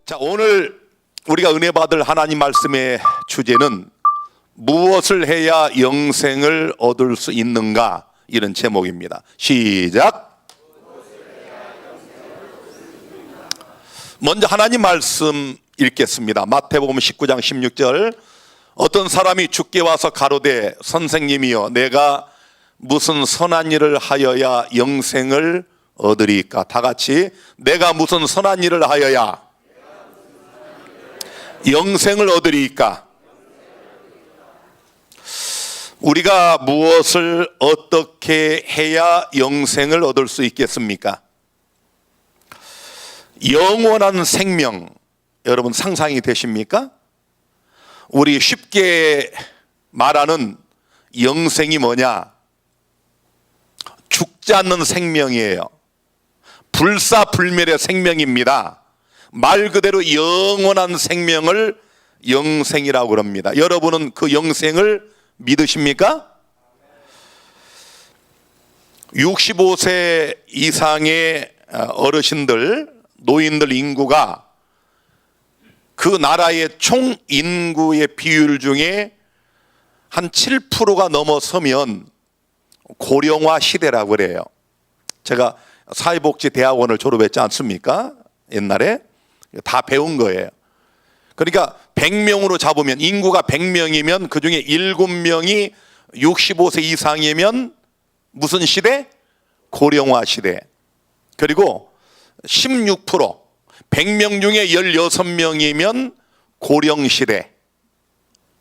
자, 오늘 우리가 은혜 받을 하나님 말씀의 주제는 무엇을 해야 영생을 얻을 수 있는가, 이런 제목입니다. 시작. 먼저 하나님 말씀 읽겠습니다. 마태복음 19장 16절. 어떤 사람이 주께 와서 가로되 선생님이여, 내가 무슨 선한 일을 하여야 영생을 얻으리까? 다 같이, 내가 무슨 선한 일을 하여야 영생을 얻으리까? 우리가 무엇을 어떻게 해야 영생을 얻을 수 있겠습니까? 영원한 생명, 여러분 상상이 되십니까? 우리 쉽게 말하는 영생이 뭐냐? 죽지 않는 생명이에요. 불사불멸의 생명입니다. 말 그대로 영원한 생명을 영생이라고 그럽니다. 여러분은 그 영생을 믿으십니까? 65세 이상의 어르신들, 노인들 인구가 그 나라의 총 인구의 비율 중에 한 7%가 넘어서면 고령화 시대라고 그래요. 제가 사회복지대학원을 졸업했지 않습니까? 옛날에 다 배운 거예요. 그러니까 100명으로 잡으면, 인구가 100명이면 그 중에 7명이 65세 이상이면 무슨 시대? 고령화 시대. 그리고 16%, 100명 중에 16명이면 고령 시대.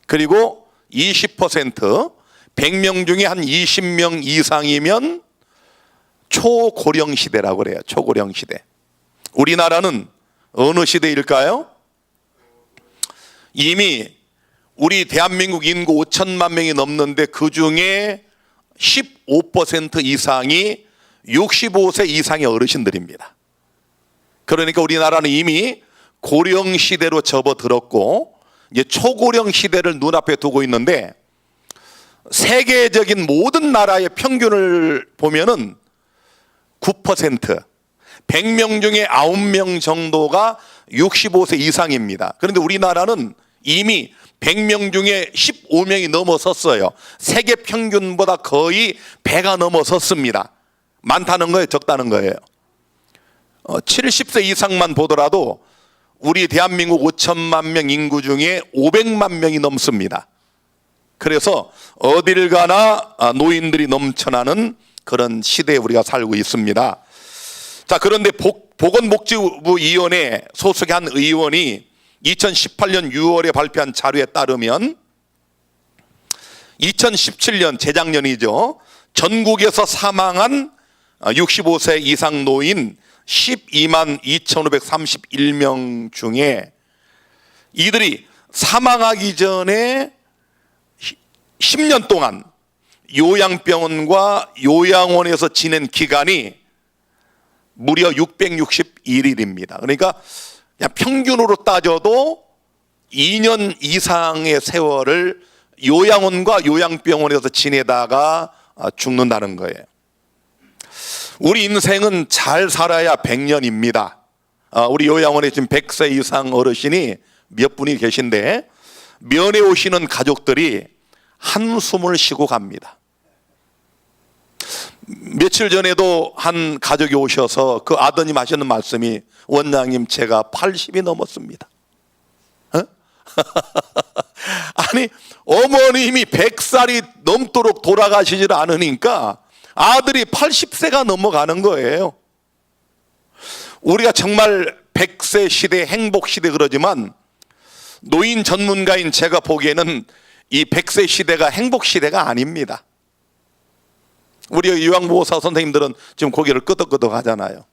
그리고 20%, 100명 중에 한 20명 이상이면 초고령 시대라고 그래요. 초고령 시대. 우리나라는 어느 시대일까요? 이미 우리 대한민국 인구 5천만 명이 넘는데 그 중에 15% 이상이 65세 이상의 어르신들입니다. 그러니까 우리나라는 이미 고령 시대로 접어들었고 이제 초고령 시대를 눈앞에 두고 있는데, 세계적인 모든 나라의 평균을 보면은 9%, 100명 중에 9명 정도가 65세 이상입니다. 그런데 우리나라는 이미 100명 중에 15명이 넘어섰어요. 세계 평균보다 거의 배가 넘어섰습니다. 많다는 거예요, 적다는 거예요? 70세 이상만 보더라도 우리 대한민국 5천만 명 인구 중에 500만 명이 넘습니다. 그래서 어딜 가나 노인들이 넘쳐나는 그런 시대에 우리가 살고 있습니다. 자, 그런데 보건복지부위원회 소속의 한 의원이 2018년 6월에 발표한 자료에 따르면 2017년, 재작년이죠, 전국에서 사망한 65세 이상 노인 12만 2,531명 중에 이들이 사망하기 전에 10년 동안 요양병원과 요양원에서 지낸 기간이 무려 661일입니다. 그러니까 그냥 평균으로 따져도 2년 이상의 세월을 요양원과 요양병원에서 지내다가 죽는다는 거예요. 우리 인생은 잘 살아야 100년입니다. 우리 요양원에 지금 100세 이상 어르신이 몇 분이 계신데, 면회 오시는 가족들이 한숨을 쉬고 갑니다. 며칠 전에도 한 가족이 오셔서 그 아드님 하시는 말씀이, 원장님 제가 80이 넘었습니다. 아니, 어머님이 100살이 넘도록 돌아가시질 않으니까 아들이 80세가 넘어가는 거예요. 우리가 정말 100세 시대, 행복 시대 그러지만 노인 전문가인 제가 보기에는 이 100세 시대가 행복 시대가 아닙니다. 우리 요양보호사 선생님들은 지금 고개를 끄덕끄덕 하잖아요.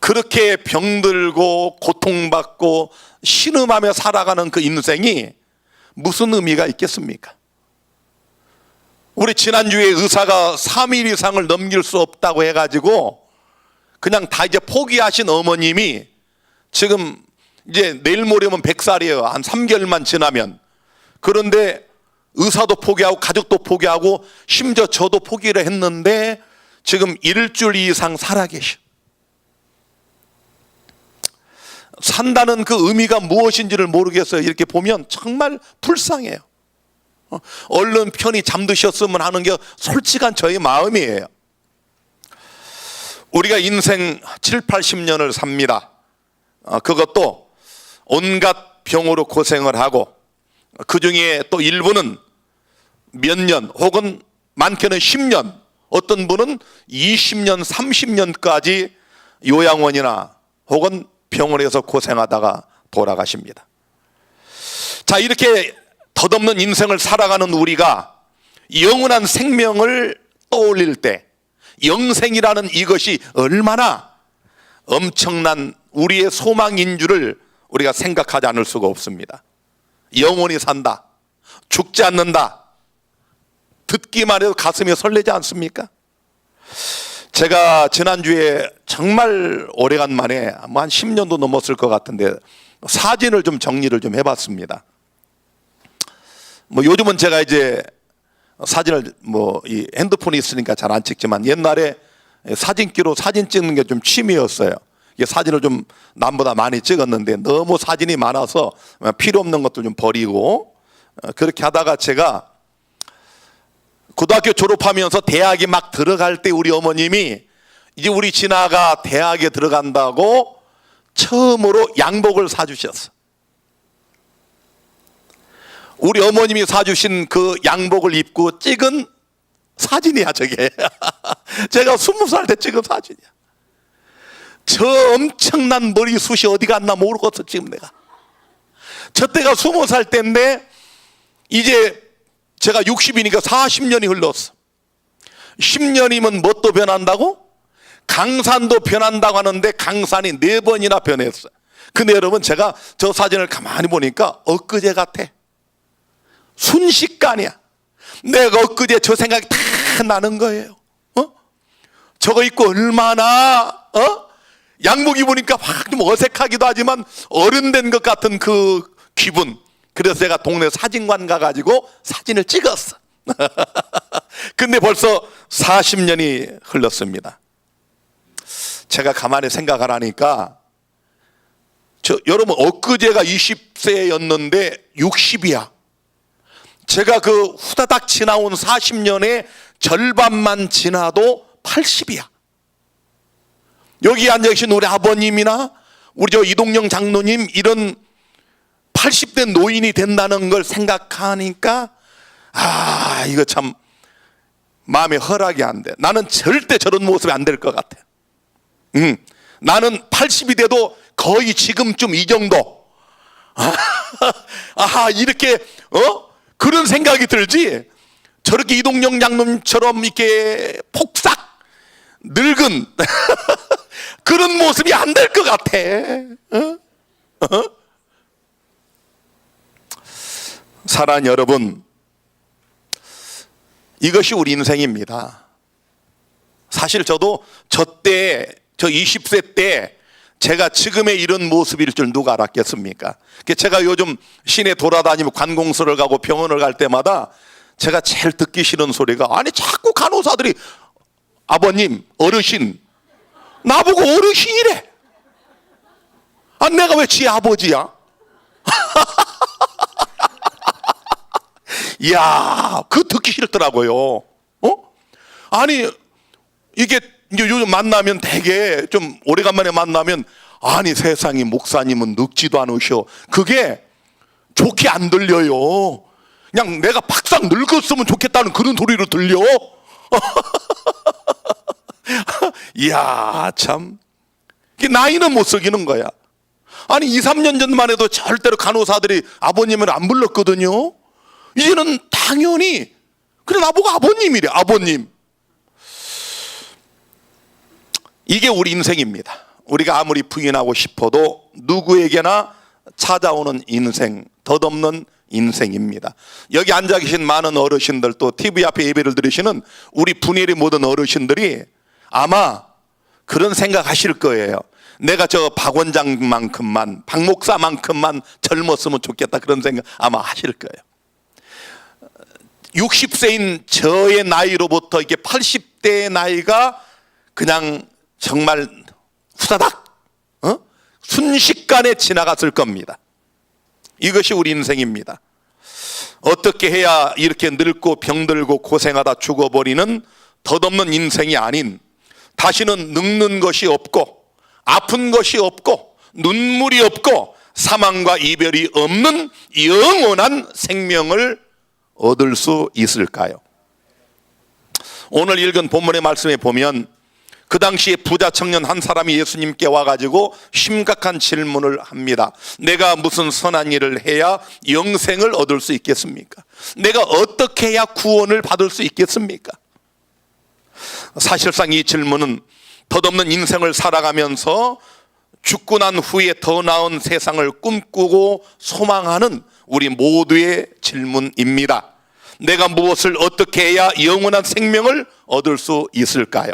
그렇게 병들고 고통받고 신음하며 살아가는 그 인생이 무슨 의미가 있겠습니까? 우리 지난주에 의사가 3일 이상을 넘길 수 없다고 해가지고 그냥 다 이제 포기하신 어머님이 지금 이제 내일 모레면 100살이에요. 한 3개월만 지나면. 그런데 의사도 포기하고 가족도 포기하고 심지어 저도 포기를 했는데 지금 일주일 이상 살아 계셔. 산다는 그 의미가 무엇인지를 모르겠어요. 이렇게 보면 정말 불쌍해요. 얼른 편히 잠드셨으면 하는 게 솔직한 저의 마음이에요. 우리가 인생 7, 80년을 삽니다. 그것도 온갖 병으로 고생을 하고 그 중에 또 일부는 몇 년 혹은 많게는 10년, 어떤 분은 20년, 30년까지 요양원이나 혹은 병원에서 고생하다가 돌아가십니다. 자, 이렇게 덧없는 인생을 살아가는 우리가 영원한 생명을 떠올릴 때 영생이라는 이것이 얼마나 엄청난 우리의 소망인 줄을 우리가 생각하지 않을 수가 없습니다. 영원히 산다, 죽지 않는다, 듣기만 해도 가슴이 설레지 않습니까? 제가 지난주에 정말 오래간만에 한 10년도 넘었을 것 같은데 사진을 좀 정리를 좀 해봤습니다. 요즘은 제가 이제 사진을 이 핸드폰이 있으니까 잘 안 찍지만 옛날에 사진기로 사진 찍는 게 좀 취미였어요. 이게 사진을 좀 남보다 많이 찍었는데 너무 사진이 많아서 필요 없는 것도 좀 버리고 그렇게 하다가 제가 고등학교 졸업하면서 대학에 막 들어갈 때 우리 어머님이 이제 우리 진아가 대학에 들어간다고 처음으로 양복을 사주셨어. 우리 어머님이 사주신 그 양복을 입고 찍은 사진이야 저게. 제가 20살 때 찍은 사진이야. 저 엄청난 머리숱이 어디 갔나 모르겠어 지금 내가. 저 때가 20살 때인데 이제 제가 60이니까 40년이 흘렀어. 10년이면 뭣도 변한다고? 강산도 변한다고 하는데 강산이 4번이나 변했어요. 근데 여러분 제가 저 사진을 가만히 보니까 엊그제 같아. 순식간이야. 내가 엊그제 저 생각이 다 나는 거예요. 저거 입고 얼마나 양복 입으니까 막 좀 어색하기도 하지만 어른 된 것 같은 그 기분. 그래서 제가 동네 사진관 가가지고 사진을 찍었어. 근데 벌써 40년이 흘렀습니다. 제가 가만히 생각을 하니까 여러분 엊그제가 20세였는데 60이야. 제가 그 후다닥 지나온 40년의 절반만 지나도 80이야. 여기 앉아 계신 우리 아버님이나 우리 이동영 장로님 이런 80대 노인이 된다는 걸 생각하니까 이거 참 마음에 허락이 안 돼. 나는 절대 저런 모습이 안 될 것 같아. 나는 80이 돼도 거의 지금쯤 이 정도. 이렇게 그런 생각이 들지. 저렇게 이동영 장로님처럼 이렇게 폭삭 늙은 그런 모습이 안 될 것 같아. 사랑하는 여러분, 이것이 우리 인생입니다. 사실 저도 저 20세 때 제가 지금의 이런 모습일 줄 누가 알았겠습니까? 제가 요즘 시내 돌아다니며 관공서를 가고 병원을 갈 때마다 제가 제일 듣기 싫은 소리가 아니 자꾸 간호사들이 아버님, 어르신 나보고 어르신이래. 내가 왜 지 아버지야? 이야, 그거 듣기 싫더라고요. 아니, 이게 이제 요즘 만나면 되게 좀 오래간만에 만나면 아니 세상에 목사님은 늙지도 않으셔. 그게 좋게 안 들려요. 그냥 내가 박상 늙었으면 좋겠다는 그런 소리로 들려. 이야, 참. 나이는 못 속이는 거야. 아니 2, 3년 전만 해도 절대로 간호사들이 아버님을 안 불렀거든요. 이제는 당연히 그래 나보고 아버님이래. 아버님. 이게 우리 인생입니다. 우리가 아무리 부인하고 싶어도 누구에게나 찾아오는 인생, 덧없는 인생입니다. 여기 앉아 계신 많은 어르신들, 또 TV 앞에 예배를 들으시는 우리 분야의 모든 어르신들이 아마 그런 생각 하실 거예요. 내가 저 박 원장만큼만, 박 목사만큼만 젊었으면 좋겠다, 그런 생각 아마 하실 거예요. 60세인 저의 나이로부터 이게 80대의 나이가 그냥 정말 후다닥 순식간에 지나갔을 겁니다. 이것이 우리 인생입니다. 어떻게 해야 이렇게 늙고 병들고 고생하다 죽어버리는 덧없는 인생이 아닌, 다시는 늙는 것이 없고 아픈 것이 없고 눈물이 없고 사망과 이별이 없는 영원한 생명을 얻을 수 있을까요? 오늘 읽은 본문의 말씀에 보면 그 당시에 부자 청년 한 사람이 예수님께 와가지고 심각한 질문을 합니다. 내가 무슨 선한 일을 해야 영생을 얻을 수 있겠습니까? 내가 어떻게 해야 구원을 받을 수 있겠습니까? 사실상 이 질문은 덧없는 인생을 살아가면서 죽고 난 후에 더 나은 세상을 꿈꾸고 소망하는 우리 모두의 질문입니다. 내가 무엇을 어떻게 해야 영원한 생명을 얻을 수 있을까요?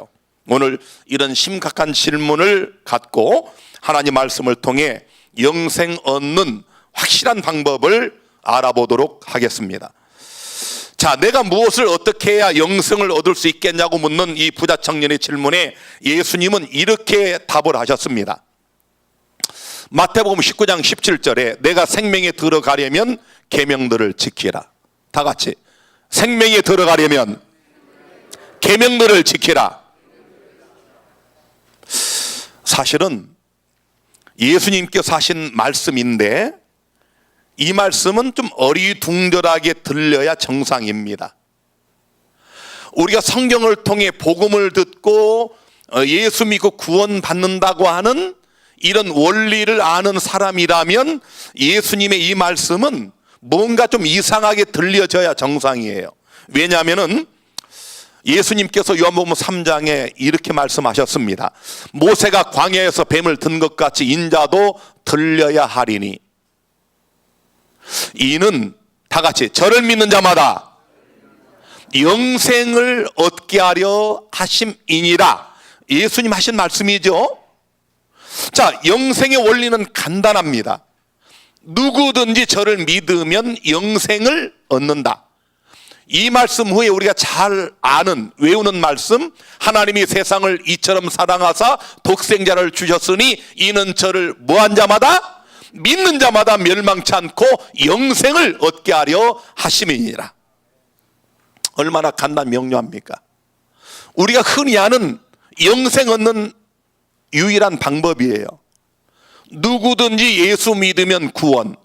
오늘 이런 심각한 질문을 갖고 하나님 말씀을 통해 영생 얻는 확실한 방법을 알아보도록 하겠습니다. 자, 내가 무엇을 어떻게 해야 영생을 얻을 수 있겠냐고 묻는 이 부자 청년의 질문에 예수님은 이렇게 답을 하셨습니다. 마태복음 19장 17절에 내가 생명에 들어가려면 계명들을 지키라. 다 같이, 생명에 들어가려면 계명들을 지키라. 사실은 예수님께서 하신 말씀인데 이 말씀은 좀 어리둥절하게 들려야 정상입니다. 우리가 성경을 통해 복음을 듣고 예수 믿고 구원받는다고 하는 이런 원리를 아는 사람이라면 예수님의 이 말씀은 뭔가 좀 이상하게 들려져야 정상이에요. 왜냐하면 예수님께서 요한복음 3장에 이렇게 말씀하셨습니다. 모세가 광야에서 뱀을 든 것 같이 인자도 들려야 하리니 이는 다 같이 저를 믿는 자마다 영생을 얻게 하려 하심이니라. 예수님 하신 말씀이죠. 자, 영생의 원리는 간단합니다. 누구든지 저를 믿으면 영생을 얻는다. 이 말씀 후에 우리가 잘 아는, 외우는 말씀, 하나님이 세상을 이처럼 사랑하사 독생자를 주셨으니 이는 저를 뭐한 자마다? 믿는 자마다 멸망치 않고 영생을 얻게 하려 하심이니라. 얼마나 간단 명료합니까? 우리가 흔히 아는 영생 얻는 유일한 방법이에요. 누구든지 예수 믿으면 구원,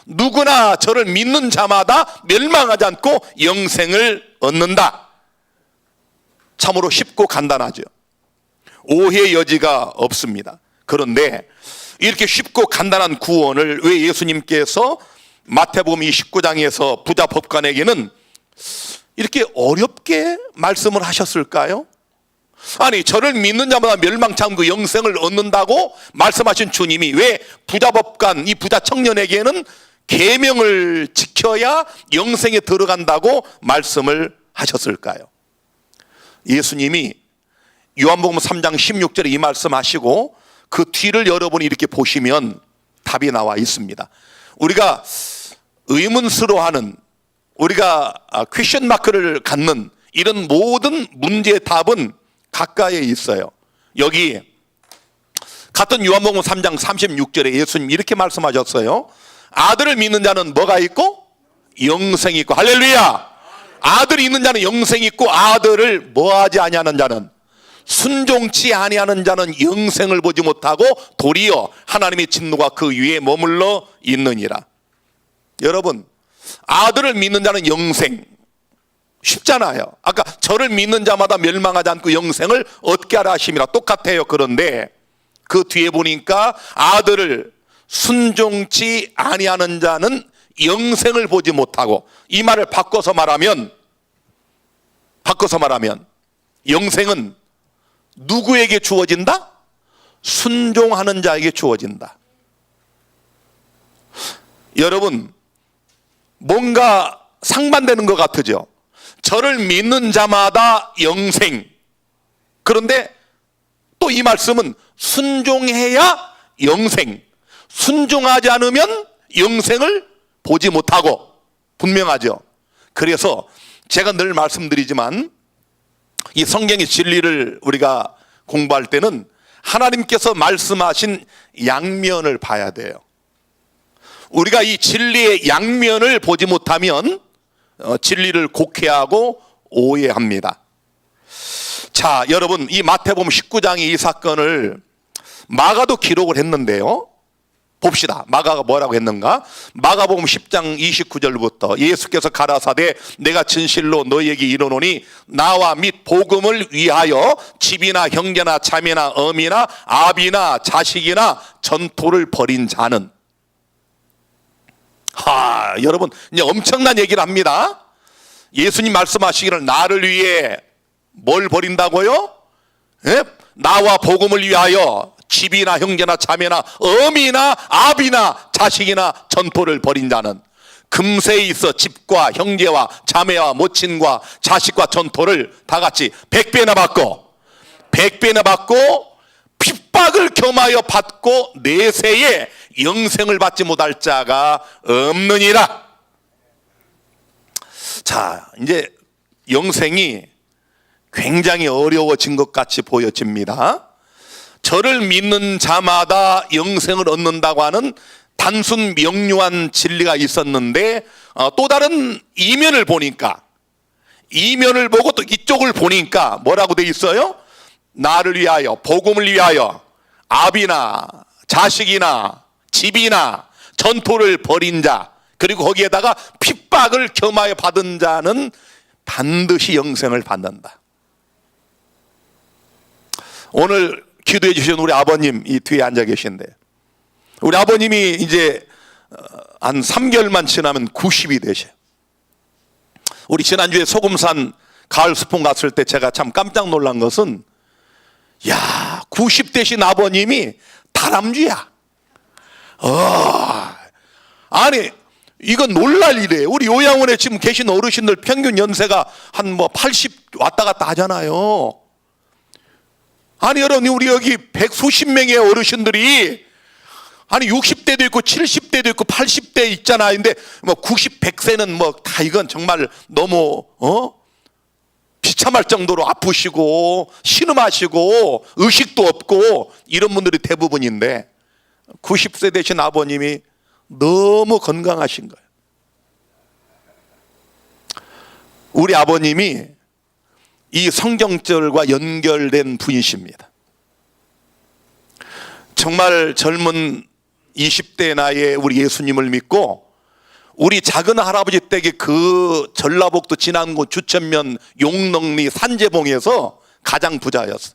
누구나 저를 믿는 자마다 멸망하지 않고 영생을 얻는다. 참으로 쉽고 간단하죠. 오해의 여지가 없습니다. 그런데 이렇게 쉽고 간단한 구원을 왜 예수님께서 마태복음 29장에서 부자 법관에게는 이렇게 어렵게 말씀을 하셨을까요? 아니, 저를 믿는 자마다 멸망치 않고 영생을 얻는다고 말씀하신 주님이 왜 부자 법관, 이 부자 청년에게는 계명을 지켜야 영생에 들어간다고 말씀을 하셨을까요? 예수님이 요한복음 3장 16절에 이 말씀하시고 그 뒤를 여러분이 이렇게 보시면 답이 나와 있습니다. 우리가 의문스러워하는, 우리가 퀘션 마크를 갖는 이런 모든 문제의 답은 가까이에 있어요. 여기 같은 요한복음 3장 36절에 예수님 이렇게 말씀하셨어요. 아들을 믿는 자는 뭐가 있고? 영생이 있고. 할렐루야. 아들이 있는 자는 영생이 있고 아들을 뭐하지 아니하는 자는, 순종치 아니하는 자는 영생을 보지 못하고 도리어 하나님의 진노가 그 위에 머물러 있느니라. 여러분, 아들을 믿는 자는 영생, 쉽잖아요. 아까 저를 믿는 자마다 멸망하지 않고 영생을 얻게 하라 하심이라 똑같아요. 그런데 그 뒤에 보니까 아들을 순종치 아니하는 자는 영생을 보지 못하고, 이 말을 바꿔서 말하면 영생은 누구에게 주어진다? 순종하는 자에게 주어진다. 여러분, 뭔가 상반되는 것 같으죠? 저를 믿는 자마다 영생. 그런데 또 이 말씀은 순종해야 영생, 순종하지 않으면 영생을 보지 못하고, 분명하죠. 그래서 제가 늘 말씀드리지만 이 성경의 진리를 우리가 공부할 때는 하나님께서 말씀하신 양면을 봐야 돼요. 우리가 이 진리의 양면을 보지 못하면 진리를 곡해하고 오해합니다. 자, 여러분, 이 마태복음 19장의 이 사건을 마가도 기록을 했는데요. 봅시다. 마가가 뭐라고 했는가? 마가복음 10장 29절부터 예수께서 가라사대 내가 진실로 너희에게 이르노니 나와 및 복음을 위하여 집이나 형제나 자매나 어미나 아비나 자식이나 전토를 벌인 자는, 여러분, 이제 엄청난 얘기를 합니다. 예수님 말씀하시기를 나를 위해 뭘 벌인다고요? 예? 나와 복음을 위하여 집이나 형제나 자매나 어미나 아비나 자식이나 전토를 벌인 자는, 금세에 있어 집과 형제와 자매와 모친과 자식과 전토를 다 같이 100배나 받고 핍박을 겸하여 받고 내세에 영생을 받지 못할 자가 없느니라. 자, 이제 영생이 굉장히 어려워진 것 같이 보여집니다. 저를 믿는 자마다 영생을 얻는다고 하는 단순 명료한 진리가 있었는데, 또 다른 이면을 보니까, 이면을 보고 또 이쪽을 보니까 뭐라고 돼 있어요? 나를 위하여, 복음을 위하여 아비나 자식이나 집이나 전토를 벌인 자, 그리고 거기에다가 핍박을 겸하여 받은 자는 반드시 영생을 받는다. 오늘 기도해 주신 우리 아버님 이 뒤에 앉아 계신데, 우리 아버님이 이제 한 3개월만 지나면 90이 되셔요. 우리 지난주에 소금산 가을 수풍 갔을 때 제가 참 깜짝 놀란 것은, 90 되신 아버님이 다람쥐야. 아니, 이건 놀랄 일이에요. 우리 요양원에 지금 계신 어르신들 평균 연세가 한 80 왔다 갔다 하잖아요. 아니, 여러분, 우리 여기 100수십 명의 어르신들이, 아니 60대도 있고 70대도 있고 80대 있잖아요. 근데 90, 100세는 다 이건 정말 너무 비참할 정도로 아프시고 신음하시고 의식도 없고 이런 분들이 대부분인데, 90세 되신 아버님이 너무 건강하신 거예요. 우리 아버님이 이 성경절과 연결된 분이십니다. 정말 젊은 20대 나이에 우리 예수님을 믿고, 우리 작은 할아버지 댁에 그 전라북도 진안군 주천면 용넉리 산재봉에서 가장 부자였어.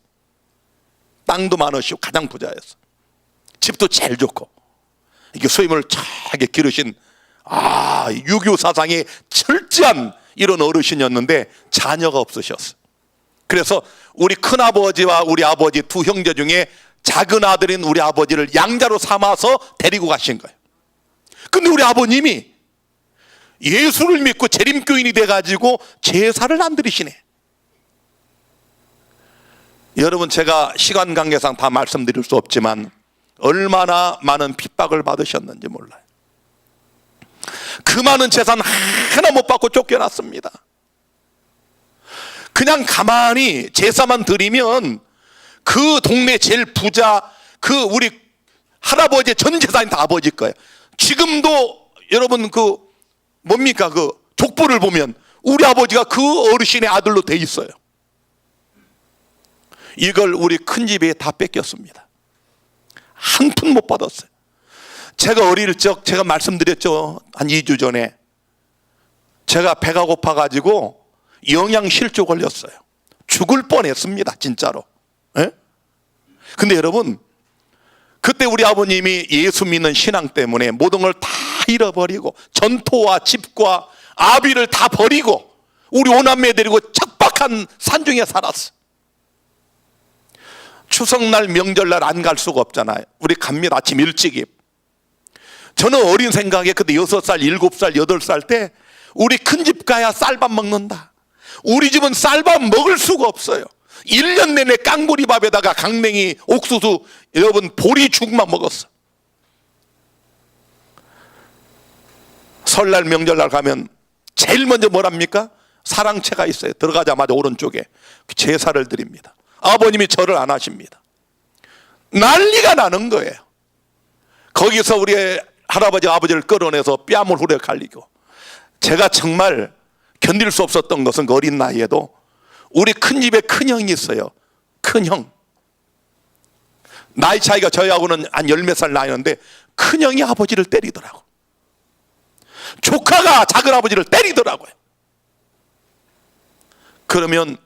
땅도 많으시고 가장 부자였어. 집도 제일 좋고, 이게 소위 말해 차게 기르신 유교 사상이 철저한 이런 어르신이었는데 자녀가 없으셨어. 그래서 우리 큰아버지와 우리 아버지 두 형제 중에 작은 아들인 우리 아버지를 양자로 삼아서 데리고 가신 거예요. 근데 우리 아버님이 예수를 믿고 재림교인이 돼가지고 제사를 안 드리시네. 여러분, 제가 시간 관계상 다 말씀드릴 수 없지만 얼마나 많은 핍박을 받으셨는지 몰라요. 그 많은 재산 하나 못 받고 쫓겨났습니다. 그냥 가만히 제사만 드리면 그 동네 제일 부자, 그 우리 할아버지의 전 재산이 다 아버지 거예요. 지금도 여러분 그 족보를 보면 우리 아버지가 그 어르신의 아들로 돼 있어요. 이걸 우리 큰 집에 다 뺏겼습니다. 한 푼 못 받았어요. 제가 어릴 적 제가 말씀드렸죠. 한 2주 전에 제가 배가 고파가지고 영양실조 걸렸어요. 죽을 뻔했습니다. 진짜로. 예? 근데 여러분, 그때 우리 아버님이 예수 믿는 신앙 때문에 모든 걸 다 잃어버리고 전토와 집과 아비를 다 버리고 우리 오남매 데리고 척박한 산중에 살았어. 추석날 명절날 안 갈 수가 없잖아요. 우리 갑니다. 아침 일찍이. 저는 어린 생각에 그때 6살, 7살, 8살 때 우리 큰집 가야 쌀밥 먹는다. 우리 집은 쌀밥 먹을 수가 없어요. 1년 내내 깡보리밥에다가 강냉이, 옥수수, 여러분 보리죽만 먹었어. 설날 명절날 가면 제일 먼저 뭐랍니까? 사랑채가 있어요. 들어가자마자 오른쪽에 제사를 드립니다. 아버님이 절을 안 하십니다. 난리가 나는 거예요. 거기서 우리 할아버지 아버지를 끌어내서 뺨을 후려 갈리고, 제가 정말 견딜 수 없었던 것은 그 어린 나이에도 우리 큰 집에 큰형이 있어요. 큰형. 나이 차이가 저희하고는 한 열 몇 살 나이는데 큰형이 아버지를 때리더라고. 조카가 작은 아버지를 때리더라고요. 그러면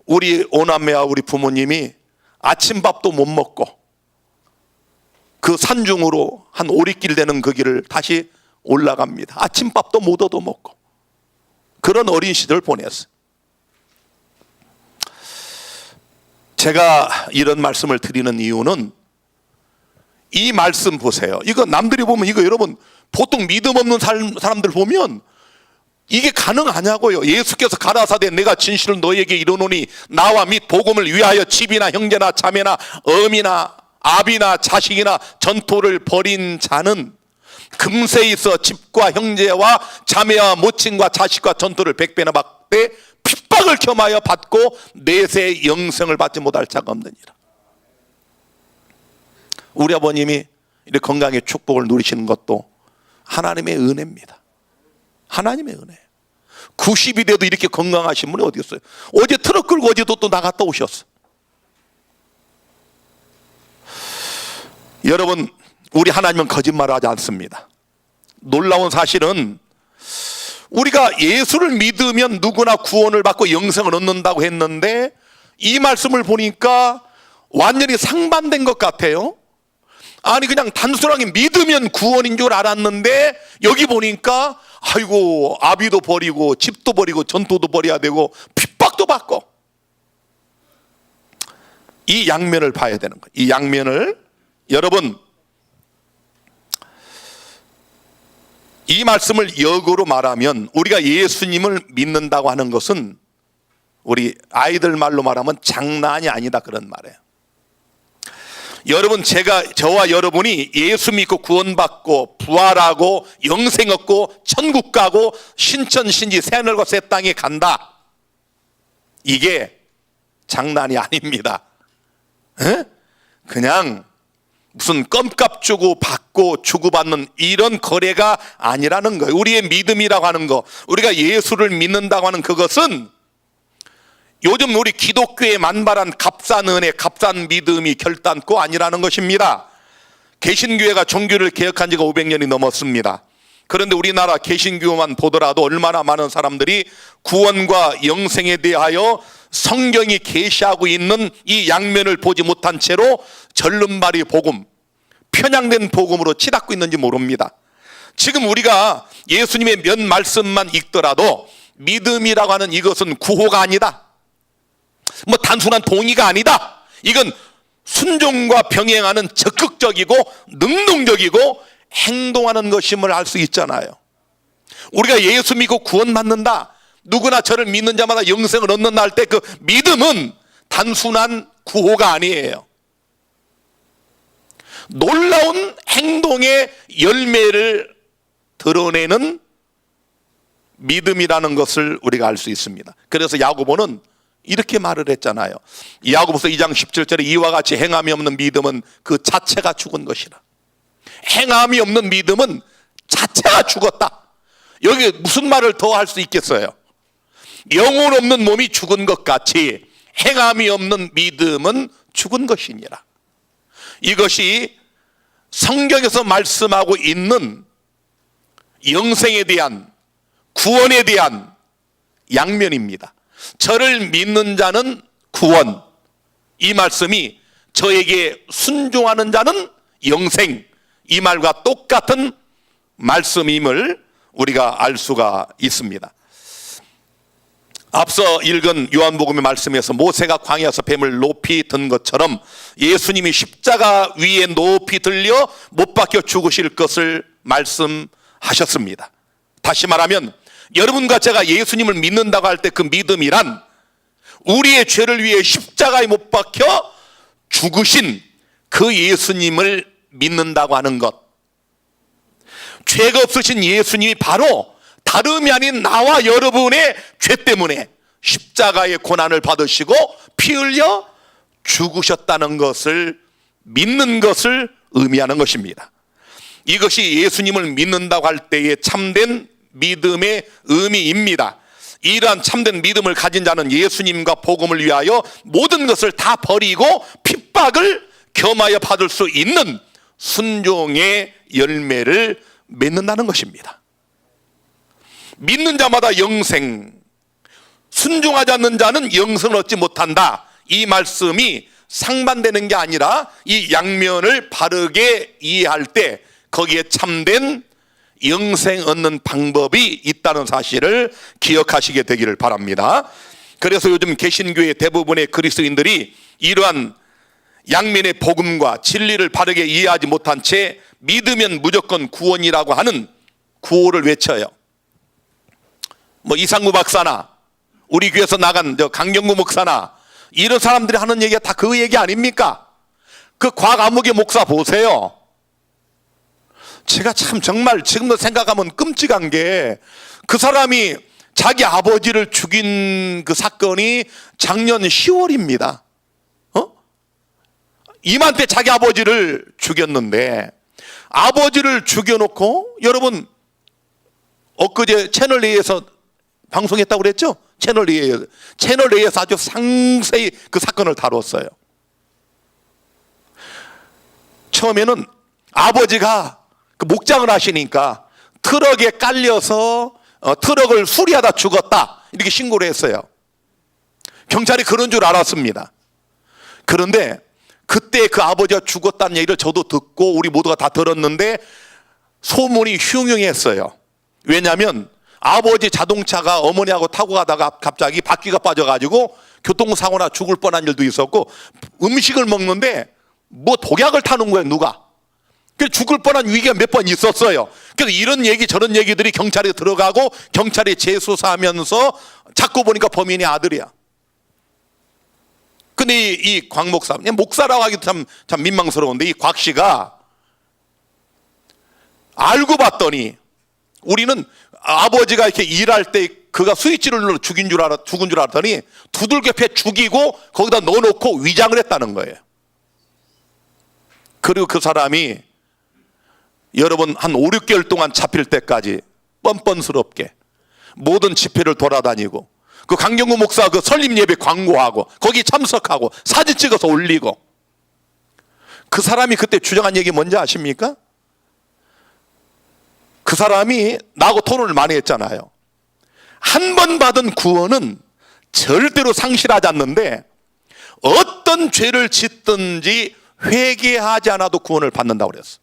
우리 오남매와 우리 부모님이 아침밥도 못 먹고 그 산중으로 한 5리길 되는 그 길을 다시 올라갑니다. 아침밥도 못 얻어 먹고 그런 어린 시절을 보냈어요. 제가 이런 말씀을 드리는 이유는 이 말씀 보세요. 이거 남들이 보면 이거 여러분 보통 믿음 없는 사람들 보면 이게 가능하냐고요. 예수께서 가라사대 내가 진실을 너에게 이르노니 나와 및 복음을 위하여 집이나 형제나 자매나 어미나 아비나 자식이나 전토를 벌인 자는 금세 있어 집과 형제와 자매와 모친과 자식과 전토를 100배나 받되 핍박을 겸하여 받고 내세 영생을 받지 못할 자가 없느니라. 우리 아버님이 이렇게 건강의 축복을 누리시는 것도 하나님의 은혜입니다. 하나님의 은혜예요. 90이 돼도 이렇게 건강하신 분이 어디 있어요? 어제 트럭 끌고 어제도 또 나갔다 오셨어. 여러분, 우리 하나님은 거짓말을 하지 않습니다. 놀라운 사실은 우리가 예수를 믿으면 누구나 구원을 받고 영생을 얻는다고 했는데 이 말씀을 보니까 완전히 상반된 것 같아요. 아니 그냥 단순하게 믿으면 구원인 줄 알았는데 여기 보니까 아이고 아비도 버리고 집도 버리고 전토도 버려야 되고 핍박도 받고, 이 양면을 봐야 되는 거예요. 이 양면을, 여러분 이 말씀을 역으로 말하면 우리가 예수님을 믿는다고 하는 것은 우리 아이들 말로 말하면 장난이 아니다 그런 말이에요. 여러분 저와 여러분이 예수 믿고 구원받고 부활하고 영생 얻고 천국 가고 신천신지 새하늘과 새 땅에 간다, 이게 장난이 아닙니다. 에? 그냥 무슨 껌값 주고 받고 주고받는 이런 거래가 아니라는 거예요. 우리의 믿음이라고 하는 거, 우리가 예수를 믿는다고 하는 그것은 요즘 우리 기독교에 만발한 값싼 은혜, 값싼 믿음이 결단코 아니라는 것입니다. 개신교회가 종교를 개혁한 지가 500년이 넘었습니다. 그런데 우리나라 개신교만 보더라도 얼마나 많은 사람들이 구원과 영생에 대하여 성경이 계시하고 있는 이 양면을 보지 못한 채로 절름발이 복음, 편향된 복음으로 치닫고 있는지 모릅니다. 지금 우리가 예수님의 몇 말씀만 읽더라도 믿음이라고 하는 이것은 구호가 아니다, 뭐 단순한 동의가 아니다, 이건 순종과 병행하는 적극적이고 능동적이고 행동하는 것임을 알 수 있잖아요. 우리가 예수 믿고 구원받는다, 누구나 저를 믿는 자마다 영생을 얻는다 할 때 그 믿음은 단순한 구호가 아니에요. 놀라운 행동의 열매를 드러내는 믿음이라는 것을 우리가 알 수 있습니다. 그래서 야고보는 이렇게 말을 했잖아요. 야고보서 2장 17절에 이와 같이 행함이 없는 믿음은 그 자체가 죽은 것이라. 행함이 없는 믿음은 자체가 죽었다. 여기 무슨 말을 더 할 수 있겠어요? 영혼 없는 몸이 죽은 것 같이 행함이 없는 믿음은 죽은 것이니라. 이것이 성경에서 말씀하고 있는 영생에 대한, 구원에 대한 양면입니다. 저를 믿는 자는 구원, 이 말씀이 저에게 순종하는 자는 영생, 이 말과 똑같은 말씀임을 우리가 알 수가 있습니다. 앞서 읽은 요한복음의 말씀에서 모세가 광야에서 뱀을 높이 든 것처럼 예수님이 십자가 위에 높이 들려 못 박혀 죽으실 것을 말씀하셨습니다. 다시 말하면 여러분과 제가 예수님을 믿는다고 할 때 그 믿음이란 우리의 죄를 위해 십자가에 못 박혀 죽으신 그 예수님을 믿는다고 하는 것. 죄가 없으신 예수님이 바로 다름이 아닌 나와 여러분의 죄 때문에 십자가의 고난을 받으시고 피 흘려 죽으셨다는 것을 믿는 것을 의미하는 것입니다. 이것이 예수님을 믿는다고 할 때의 참된 믿음의 의미입니다. 이러한 참된 믿음을 가진 자는 예수님과 복음을 위하여 모든 것을 다 버리고 핍박을 겸하여 받을 수 있는 순종의 열매를 맺는다는 것입니다. 믿는 자마다 영생, 순종하지 않는 자는 영생을 얻지 못한다. 이 말씀이 상반되는 게 아니라 이 양면을 바르게 이해할 때 거기에 참된 영생 얻는 방법이 있다는 사실을 기억하시게 되기를 바랍니다. 그래서 요즘 개신교의 대부분의 그리스도인들이 이러한 양면의 복음과 진리를 바르게 이해하지 못한 채 믿으면 무조건 구원이라고 하는 구호를 외쳐요. 뭐 이상구 박사나 우리 교회에서 나간 강경구 목사나 이런 사람들이 하는 얘기가 다 그 얘기 아닙니까? 그 곽아무개 목사 보세요. 제가 참 정말 지금도 생각하면 끔찍한 게 그 사람이 자기 아버지를 죽인 그 사건이 작년 10월입니다. 이맘때 자기 아버지를 죽였는데, 아버지를 죽여놓고, 여러분 엊그제 채널A에서 방송했다고 그랬죠? 채널A에서 아주 상세히 그 사건을 다뤘어요. 처음에는 아버지가 그 목장을 하시니까 트럭에 깔려서 트럭을 수리하다 죽었다 이렇게 신고를 했어요. 경찰이 그런 줄 알았습니다. 그런데 그때 그 아버지가 죽었다는 얘기를 저도 듣고 우리 모두가 다 들었는데 소문이 흉흉했어요. 왜냐하면 아버지 자동차가 어머니하고 타고 가다가 갑자기 바퀴가 빠져가지고 교통사고나 죽을 뻔한 일도 있었고, 음식을 먹는데 뭐 독약을 타는 거예요, 누가. 그래서 죽을 뻔한 위기가 몇 번 있었어요. 그래서 이런 얘기 저런 얘기들이 경찰에 들어가고 경찰이 재수사하면서 자꾸 보니까 범인이 아들이야. 근데 이 곽 목사, 목사라고 하기도 참 민망스러운데 이 곽 씨가 알고 봤더니, 우리는 아버지가 이렇게 일할 때 그가 스위치를 눌러 죽은 줄 알았더니 두들겨 패 죽이고 거기다 넣어놓고 위장을 했다는 거예요. 그리고 그 사람이 여러분 한 5, 6개월 동안 잡힐 때까지 뻔뻔스럽게 모든 집회를 돌아다니고 그 강경구 목사 그 설립 예배 광고하고 거기 참석하고 사진 찍어서 올리고, 그 사람이 그때 주장한 얘기 뭔지 아십니까? 그 사람이 나하고 토론을 많이 했잖아요. 한 번 받은 구원은 절대로 상실하지 않는데 어떤 죄를 짓든지 회개하지 않아도 구원을 받는다고 그랬어.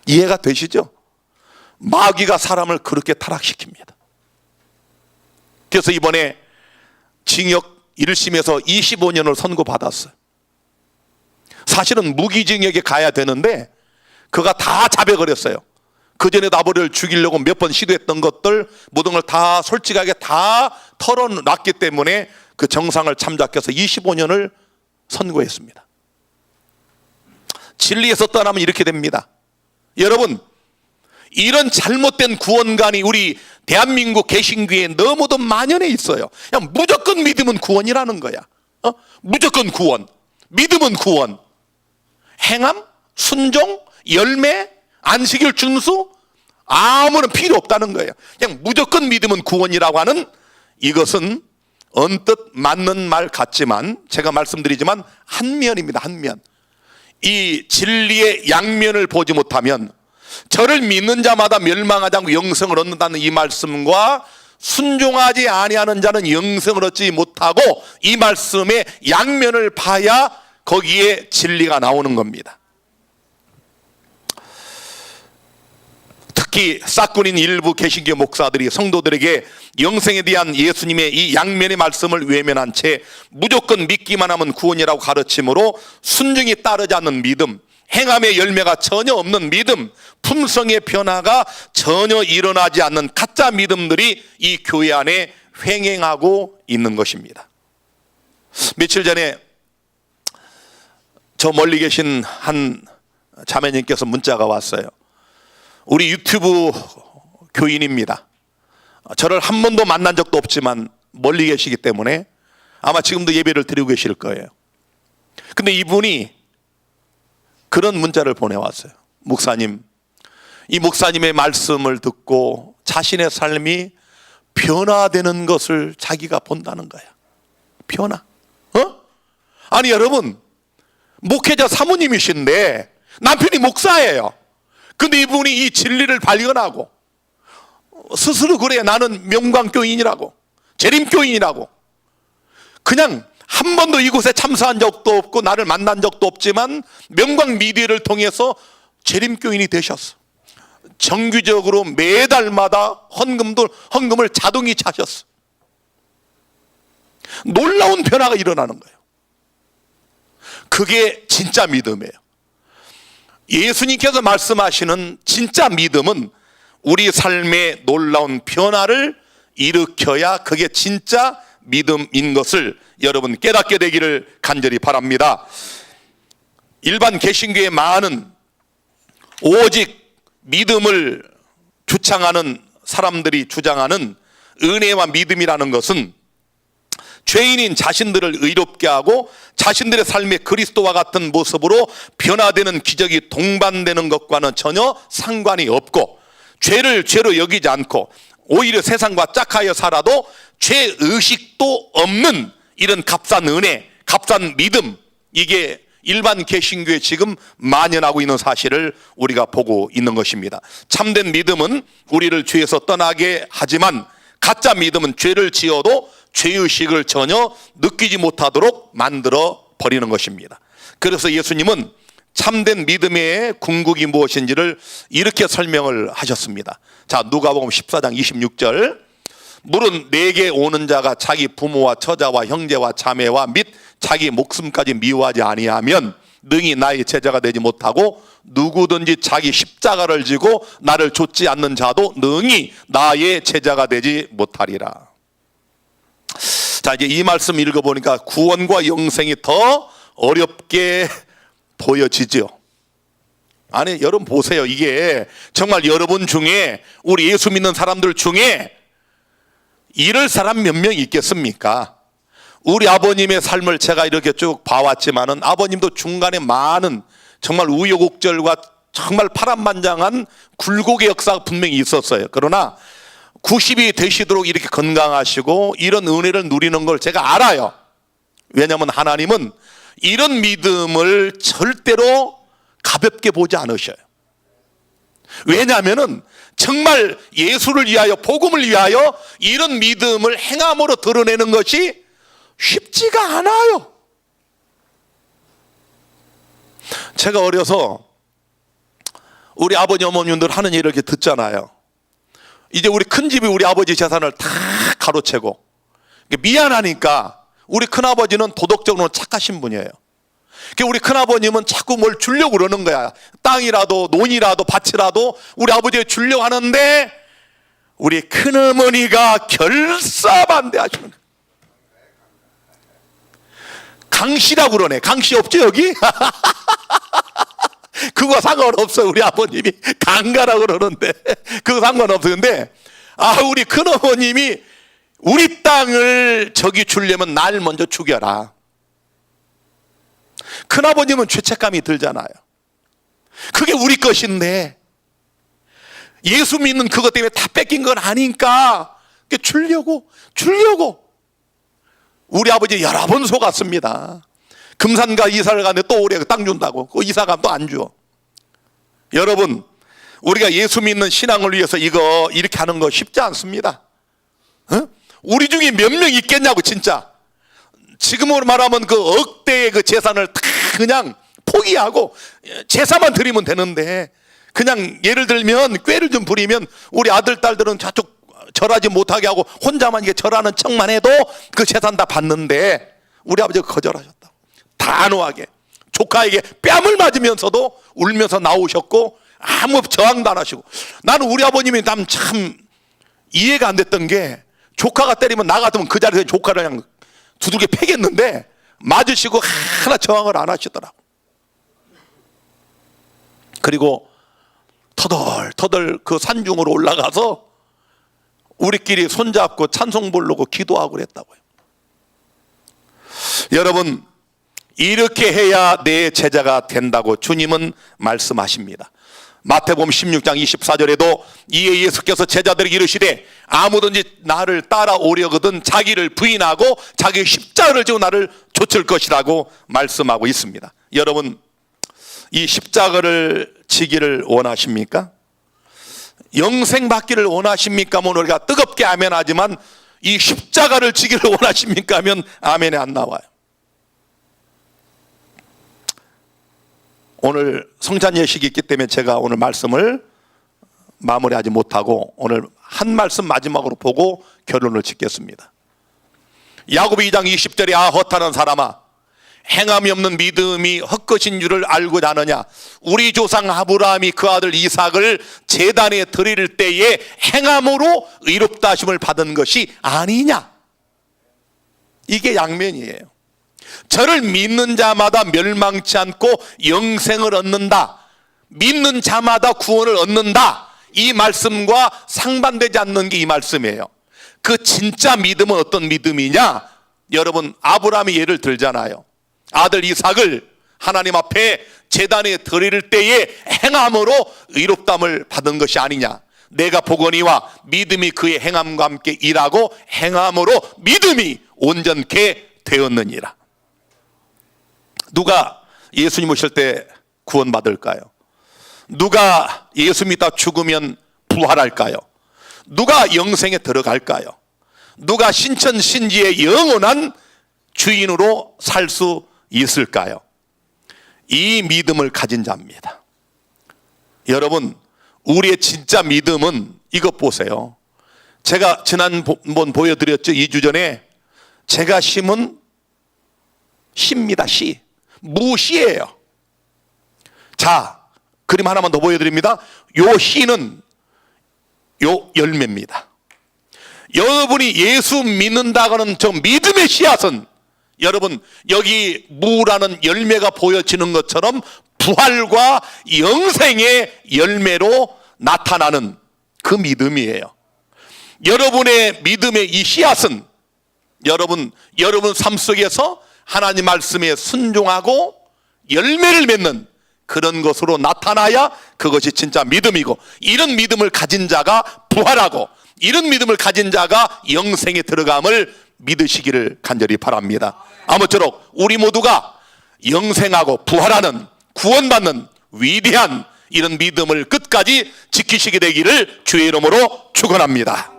이해가 되시죠? 마귀가 사람을 그렇게 타락시킵니다. 그래서 이번에 징역 1심에서 25년을 선고받았어요. 사실은 무기징역에 가야 되는데 그가 다 자백을 했어요. 그전에도 아버지를 죽이려고 몇 번 시도했던 것들 모든 걸 다 솔직하게 다 털어놨기 때문에 그 정상을 참작해서 25년을 선고했습니다. 진리에서 떠나면 이렇게 됩니다. 여러분, 이런 잘못된 구원관이 우리 대한민국 개신교에 너무도 만연해 있어요. 그냥 무조건 믿으면 구원이라는 거야. 무조건 구원, 믿으면 구원, 행함, 순종, 열매, 안식일 준수 아무런 필요 없다는 거예요. 그냥 무조건 믿으면 구원이라고 하는, 이것은 언뜻 맞는 말 같지만 제가 말씀드리지만 한면입니다. 한면. 이 진리의 양면을 보지 못하면 저를 믿는 자마다 멸망하지 않고 영생을 얻는다는 이 말씀과 순종하지 아니하는 자는 영생을 얻지 못하고, 이 말씀의 양면을 봐야 거기에 진리가 나오는 겁니다. 특히 싹군인 일부 개신교 목사들이 성도들에게 영생에 대한 예수님의 이 양면의 말씀을 외면한 채 무조건 믿기만 하면 구원이라고 가르침으로 순종이 따르지 않는 믿음, 행함의 열매가 전혀 없는 믿음, 품성의 변화가 전혀 일어나지 않는 가짜 믿음들이 이 교회 안에 횡행하고 있는 것입니다. 며칠 전에 저 멀리 계신 한 자매님께서 문자가 왔어요. 우리 유튜브 교인입니다. 저를 한 번도 만난 적도 없지만 멀리 계시기 때문에 아마 지금도 예배를 드리고 계실 거예요. 근데 이분이 그런 문자를 보내왔어요. 목사님, 이 목사님의 말씀을 듣고 자신의 삶이 변화되는 것을 자기가 본다는 거야. 변화. 아니 여러분, 목회자 사모님이신데 남편이 목사예요. 근데 이분이 이 진리를 발견하고 스스로 그래, 나는 명광교인이라고, 재림교인이라고. 그냥 한 번도 이곳에 참석한 적도 없고 나를 만난 적도 없지만 명광미디어를 통해서 재림교인이 되셨어. 정기적으로 매달마다 헌금을 자동이 차셨어. 놀라운 변화가 일어나는 거예요. 그게 진짜 믿음이에요. 예수님께서 말씀하시는 진짜 믿음은 우리 삶에 놀라운 변화를 일으켜야 그게 진짜 믿음인 것을 여러분 깨닫게 되기를 간절히 바랍니다. 일반 개신교의 많은 오직 믿음을 주창하는 사람들이 주장하는 은혜와 믿음이라는 것은 죄인인 자신들을 의롭게 하고 자신들의 삶의 그리스도와 같은 모습으로 변화되는 기적이 동반되는 것과는 전혀 상관이 없고, 죄를 죄로 여기지 않고 오히려 세상과 짝하여 살아도 죄의식도 없는 이런 값싼 은혜, 값싼 믿음, 이게 일반 개신교에 지금 만연하고 있는 사실을 우리가 보고 있는 것입니다. 참된 믿음은 우리를 죄에서 떠나게 하지만 가짜 믿음은 죄를 지어도 죄의식을 전혀 느끼지 못하도록 만들어 버리는 것입니다. 그래서 예수님은 참된 믿음의 궁극이 무엇인지를 이렇게 설명을 하셨습니다. 자, 누가복음 14장 26절. 물은 내게 오는 자가 자기 부모와 처자와 형제와 자매와 및 자기 목숨까지 미워하지 아니하면 능히 나의 제자가 되지 못하고, 누구든지 자기 십자가를 지고 나를 좇지 않는 자도 능히 나의 제자가 되지 못하리라. 자, 이제 이 말씀 읽어보니까 구원과 영생이 더 어렵게 보여지죠. 아니 여러분 보세요. 이게 정말 여러분 중에, 우리 예수 믿는 사람들 중에 이럴 사람 몇 명 있겠습니까? 우리 아버님의 삶을 제가 이렇게 쭉 봐왔지만은 아버님도 중간에 많은 정말 우여곡절과 정말 파란만장한 굴곡의 역사가 분명히 있었어요. 그러나 90이 되시도록 이렇게 건강하시고 이런 은혜를 누리는 걸 제가 알아요. 왜냐하면 하나님은 이런 믿음을 절대로 가볍게 보지 않으셔요. 왜냐하면 정말 예수를 위하여, 복음을 위하여 이런 믿음을 행함으로 드러내는 것이 쉽지가 않아요. 제가 어려서 우리 아버지 어머님들 하는 일을 이렇게 듣잖아요. 이제 우리 큰 집이 우리 아버지 재산을 다 가로채고, 미안하니까 우리 큰아버지는 도덕적으로 착하신 분이에요. 우리 큰아버님은 자꾸 뭘 주려고 그러는 거야. 땅이라도 논이라도 밭이라도 우리 아버지에 주려고 하는데 우리 큰어머니가 결사반대하시는 거야. 강씨라고 그러네. 강씨 없죠 여기? 그거 상관없어요. 우리 아버님이 강가라고 그러는데 그거 상관없어요. 근데 우리 큰어머님이 우리 땅을 저기 주려면 날 먼저 죽여라. 큰아버님은 죄책감이 들잖아요. 그게 우리 것인데 예수 믿는 그것 때문에 다 뺏긴 건 아니니까 주려고 우리 아버지 여러 번 속았습니다. 금산가 이사를 가는데 또 올해 땅 준다고. 그 이사 가면 또 안 줘. 여러분, 우리가 예수 믿는 신앙을 위해서 이거 이렇게 하는 거 쉽지 않습니다. 우리 중에 몇 명 있겠냐고. 진짜 지금으로 말하면 그 억대의 그 재산을 다 그냥 포기하고 제사만 드리면 되는데, 그냥 예를 들면 꾀를 좀 부리면 우리 아들 딸들은 저쪽 절하지 못하게 하고 혼자만 이게 절하는 척만 해도 그 재산 다 받는데, 우리 아버지가 거절하셨다. 단호하게 조카에게 뺨을 맞으면서도 울면서 나오셨고 아무 저항도 안 하시고. 나는 우리 아버님이 참 이해가 안 됐던 게, 조카가 때리면 나 같으면 그 자리에서 조카를 그냥 두들겨 패겠는데 맞으시고 하나 저항을 안 하시더라고. 그리고 터덜터덜 그 산중으로 올라가서 우리끼리 손잡고 찬송 부르고 기도하고 그랬다고요. 여러분, 이렇게 해야 내 제자가 된다고 주님은 말씀하십니다. 마태복음 16장 24절에도 이에 예수께서 제자들에게 이르시되 아무든지 나를 따라오려거든 자기를 부인하고 자기 십자가를 지고 나를 좇을 것이라고 말씀하고 있습니다. 여러분, 이 십자가를 지기를 원하십니까? 영생 받기를 원하십니까? 뭐 우리가 뜨겁게 아멘하지만 이 십자가를 지기를 원하십니까? 하면 아멘이 안 나와요. 오늘 성찬 예식이 있기 때문에 제가 오늘 말씀을 마무리하지 못하고 오늘 한 말씀 마지막으로 보고 결론을 짓겠습니다. 야고보 2장 20절에 아 허탄한 사람아 행함이 없는 믿음이 헛것인 줄을 알고자 하느냐. 우리 조상 아브라함이 그 아들 이삭을 제단에 드릴 때에 행함으로 의롭다 하심을 받은 것이 아니냐. 이게 양면이에요. 저를 믿는 자마다 멸망치 않고 영생을 얻는다, 믿는 자마다 구원을 얻는다, 이 말씀과 상반되지 않는 게 이 말씀이에요. 그 진짜 믿음은 어떤 믿음이냐? 여러분, 아브라함이 예를 들잖아요. 아들 이삭을 하나님 앞에 제단에 드릴 때에 행함으로 의롭담을 받은 것이 아니냐. 내가 보거니와 믿음이 그의 행함과 함께 일하고 행함으로 믿음이 온전케 되었느니라. 누가 예수님 오실 때 구원받을까요? 누가 예수 믿다 죽으면 부활할까요? 누가 영생에 들어갈까요? 누가 신천신지의 영원한 주인으로 살 수 있을까요? 이 믿음을 가진 자입니다. 여러분, 우리의 진짜 믿음은 이것 보세요. 제가 지난번 보여드렸죠. 2주 전에 제가 심은 시입니다. 시. 무시예요. 자, 그림 하나만 더 보여드립니다. 요 시는 요 열매입니다. 여러분이 예수 믿는다고는 저 믿음의 씨앗은 여러분 여기 무라는 열매가 보여지는 것처럼 부활과 영생의 열매로 나타나는 그 믿음이에요. 여러분의 믿음의 이 씨앗은 여러분 삶 속에서 하나님 말씀에 순종하고 열매를 맺는 그런 것으로 나타나야 그것이 진짜 믿음이고, 이런 믿음을 가진 자가 부활하고 이런 믿음을 가진 자가 영생에 들어감을 믿으시기를 간절히 바랍니다. 아무쪼록 우리 모두가 영생하고 부활하는, 구원받는 위대한 이런 믿음을 끝까지 지키시게 되기를 주의 이름으로 축원합니다.